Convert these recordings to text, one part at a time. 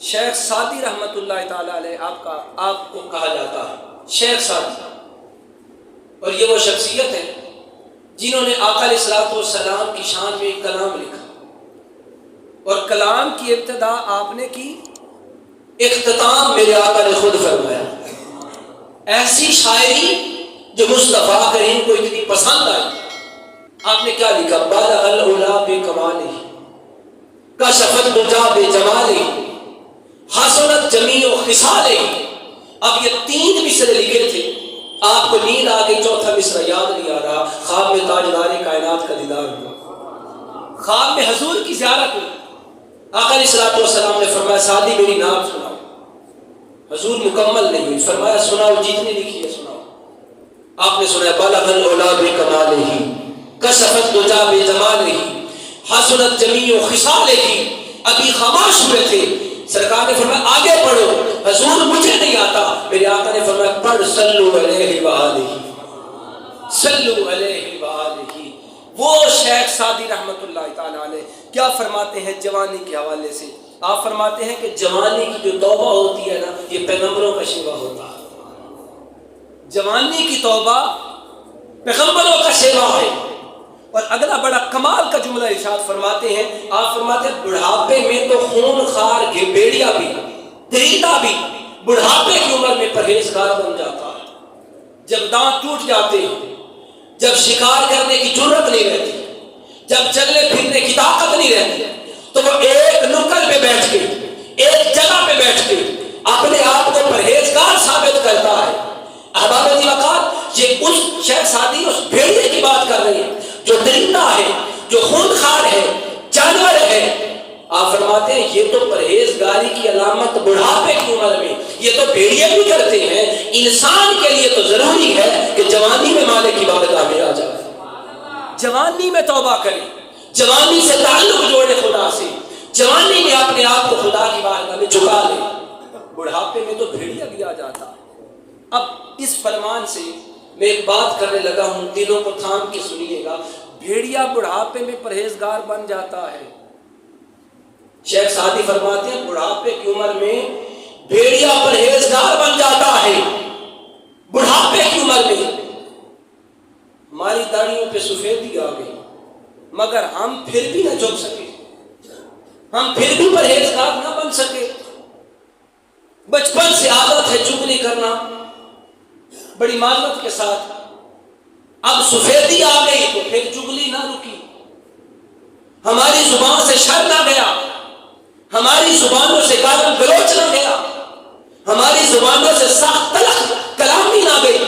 شیخ Saadi رحمۃ اللہ تعالی علیہ آپ کو کہا جاتا ہے شیخ سعدی، اور یہ وہ شخصیت ہے جنہوں نے آقا علیہ الصلوۃ والسلام کی شان میں ایک کلام لکھا، اور کلام کی ابتدا آپ نے کی، اختتام میرے آقا نے خود فرمایا۔ ایسی شاعری جو مصطفیٰ کریم کو اتنی پسند آئی، آپ نے کیا لکھا؟ بالغ العلا بکمالہ، کشف الدجی بجمالہ، حسنت جمیع خصالہ۔ اب یہ 3 مصرے لکھے تھے، آپ کو نیند آ گئی، چوتھا مصرع یاد نہیں آ رہا۔ خواب میں تاجدار کائنات کا دیدار ہوا، خواب میں حضور کی زیارت ہوئی، آقا علیہ الصلوۃ والسلام نے فرمایا سعدی میری نعت سناؤ۔ حضور مکمل نہیں ہوئی، فرمایا سناؤ، جتنی لکھی ہے سناؤ۔ آپ نے سنا بالغ العلا بکمالہ، کشف الدجی بجمالہ، حسنت جمیع خصالہ۔ ابھی خاموش ہوئے تھے، سرکار نے فرمایا آگے پڑھو۔ حضور مجھے نہیں آتا، میرے آقا نے فرمایا پڑھ صلو علیہ وآلہ، صلو علیہ وآلہ۔ وہ شیخ سعدی رحمۃ اللہ تعالی علیہ کیا فرماتے ہیں جوانی کے حوالے سے؟ آپ فرماتے ہیں کہ جوانی کی جو توبہ ہوتی ہے نا، یہ پیغمبروں کا شیوا ہوتا ہے۔ جوانی کی توبہ پیغمبروں کا شیوا ہے۔ اور اگلا بڑا کمال کا جملہ ارشاد فرماتے ہیں، آپ فرماتے ہیں بڑھاپے میں تو خون خار بھیڑیا بھی، درندہ بھی بڑھاپے کی عمر میں پرہیزگار بن جاتا ہے۔ جب دانت ٹوٹ جاتے ہیں، جب شکار کرنے کی جرت نہیں رہتی، جب چلنے پھرنے کی طاقت نہیں رہتی، تو وہ ایک نکل پہ بیٹھ کے، ایک جگہ پہ بیٹھ کے اپنے آپ کو پرہیزگار ثابت کرتا ہے۔ احباب دی وقات، یہ اس شیخ سعدی اس بھیڑیے کی بات کر رہے ہیں جو درندہ ہے، جو خونخوار ہے، جانور ہے۔ آپ فرماتے ہیں یہ تو پرہیزگاری کی علامت بڑھاپے کی عمر میں، یہ تو بھیڑیے بھی کرتے ہیں۔ انسان کے لیے تو ضروری ہے کہ جوانی میں مالک کی بارگاہ میں آ جائے، جوانی میں توبہ کرے، جوانی سے تعلق جوڑے خدا سے، جوانی میں اپنے آپ کو خدا کی بارگاہ میں جھکا لے۔ بڑھاپے میں تو بھیڑیا بھی آ جاتا ہے۔ اب اس فرمان سے میں ایک بات کرنے لگا ہوں، دلوں کو تھام کے سنیے گا۔ بھیڑیا بڑھاپے میں پرہیزگار بن جاتا ہے۔ شیخ سعدی فرماتے ہیں بڑھاپے کی عمر میں بھیڑیا پرہیزگار بن جاتا ہے۔ بڑھاپے کی عمر میں ہماری داڑھیوں پہ سفیدی آ گئی، مگر ہم پھر بھی نہ جھک سکے، ہم پھر بھی پرہیزگار نہ بن سکے۔ بچپن سے عادت ہے چگلی کرنا، بڑی معذرت کے ساتھ، اب سفیدی آ گئی تو پھر چگلی نہ رکی، ہماری زبان سے شر نہ گیا، ہماری زبانوں سے گالی گلوچ نہ گیا، ہماری زبانوں سے سخت تلخ کلامی نہ گئی،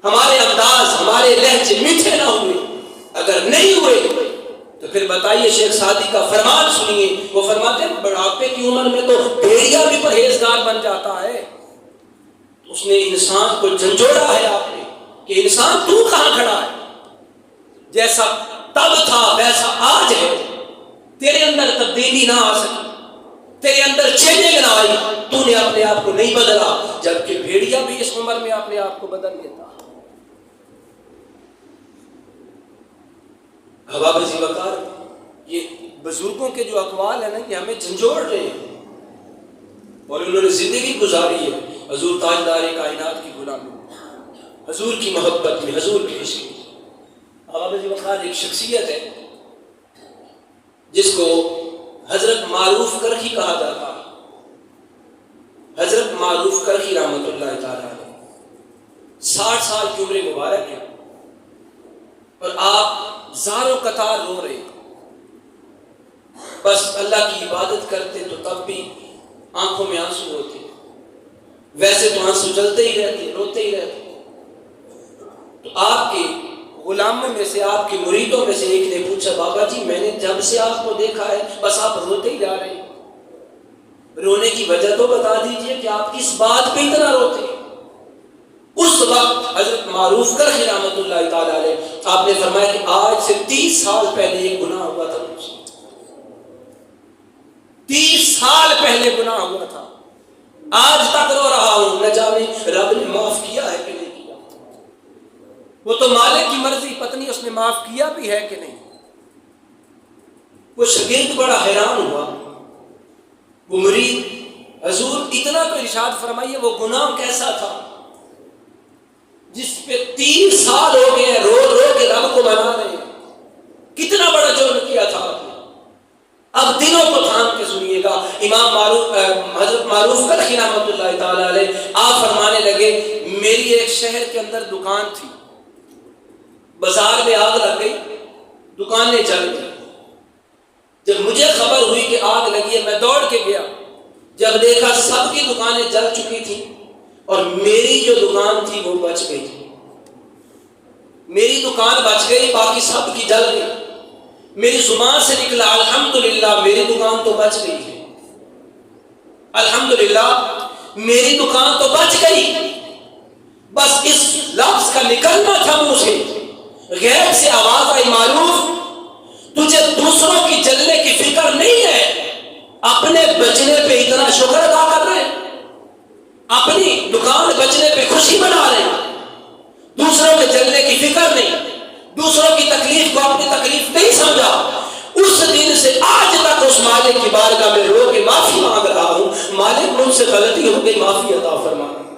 ہمارے انداز ہمارے لہجے میٹھے نہ ہوئے۔ اگر نہیں ہوئے تو پھر بتائیے، شیخ سعدی کا فرمان سنیے، وہ فرماتے ہیں بڑھاپے کی عمر میں تو بھیڑیا بھی پرہیزگار بن جاتا ہے۔ اس نے انسان کو جھنجھوڑا ہے آپ نے کہ انسان تو کہاں کھڑا ہے؟ جیسا تب تھا ویسا آج ہے، تیرے اندر تبدیلی نہ آ سکی، تیرے اندر چینجنگ نہ آئی، تو نے اپنے آپ کو نہیں بدلا، جبکہ بھیڑیا بھی اس عمر میں اپنے آپ کو بدل لیتا۔ حباب ذی وقار، یہ بزرگوں کے جو اقوال ہیں نا، یہ ہمیں جھنجھوڑ رہے ہیں، اور انہوں نے زندگی گزاری ہے حضور تاجدار کائنات کی غلامی، حضور کی محبت میں، حضور کے عشق میں۔ حباب ذی وقار ایک شخصیت ہے جس کو حضرت معروف کرخی کہا جاتا ہے۔ حضرت معروف کرخی رحمۃ اللہ تعالی علیہ 60 سال کی عمر مبارک ہے، اور آپ زار و قطار رو رہے ہیں، بس اللہ کی عبادت کرتے تو تب بھی آنکھوں میں آنسو ہوتے، ویسے تو آنسو جلتے ہی رہتے، روتے ہی رہتے۔ تو آپ کے غلاموں میں سے، آپ کے مریدوں میں سے ایک نے پوچھا بابا جی میں نے جب سے آپ کو دیکھا ہے بس آپ روتے ہی جا رہے ہیں، رونے کی وجہ تو بتا دیجئے کہ آپ کس بات پہ اتنا روتے ہیں۔ اس وقت حضرت معروف کرخی رحمۃ اللہ تعالی علیہ آپ نے فرمایا کہ آج سے 30 سال پہلے ایک گناہ ہوا تھا مجھ سے، 30 سال پہلے گناہ ہوا تھا، آج تک رو رہا ہوں، نہ جانے رب نے معاف کیا ہے کہ نہیں کیا۔ وہ تو مالک کی مرضی، پتنی اس نے معاف کیا بھی ہے کہ نہیں۔ وہ شاگرد بڑا حیران ہوا، وہ مرید حضور اتنا تو ارشاد فرمائیے وہ گناہ کیسا تھا جس پہ 3 سال ہو گئے رو رو کے رب کو منا رہے ہیں، کتنا بڑا جرم کیا تھا آپ نے۔ اب دلوں کو تھام کے سنیے گا، امام حضرت معروف کرخی رحمۃ اللہ تعالی علیہ آپ فرمانے لگے میری ایک شہر کے اندر دکان تھی، بازار میں آگ لگ گئی، دکانیں جل گئی۔ جب مجھے خبر ہوئی کہ آگ لگی ہے میں دوڑ کے گیا، جب دیکھا سب کی دکانیں جل چکی تھیں اور میری جو دکان تھی وہ بچ گئی، میری دکان بچ گئی، باقی سب کی جل گئی۔ میری زبان سے نکلا الحمدللہ میری دکان تو بچ گئی ہے، الحمدللہ میری دکان تو بچ گئی۔ بس اس لفظ کا نکلنا تھا منہ سے، غیب سے آواز آئی معروف تجھے دوسروں کی جلنے کی فکر نہیں ہے، اپنے بچنے پہ اتنا شکر ادا کر رہے ہیں، اپنی دکان بچنے پہ خوشی منا رہے ہیں، دوسروں کے جلنے کی فکر نہیں، دوسروں کی تکلیف کو اپنی تکلیف نہیں سمجھا۔ اس دن سے آج تک اس مالک کی بارگاہ میں رو کے معافی مانگ رہا ہوں، مالک مجھ سے غلطی ہو گئی، معافی عطا فرمانا۔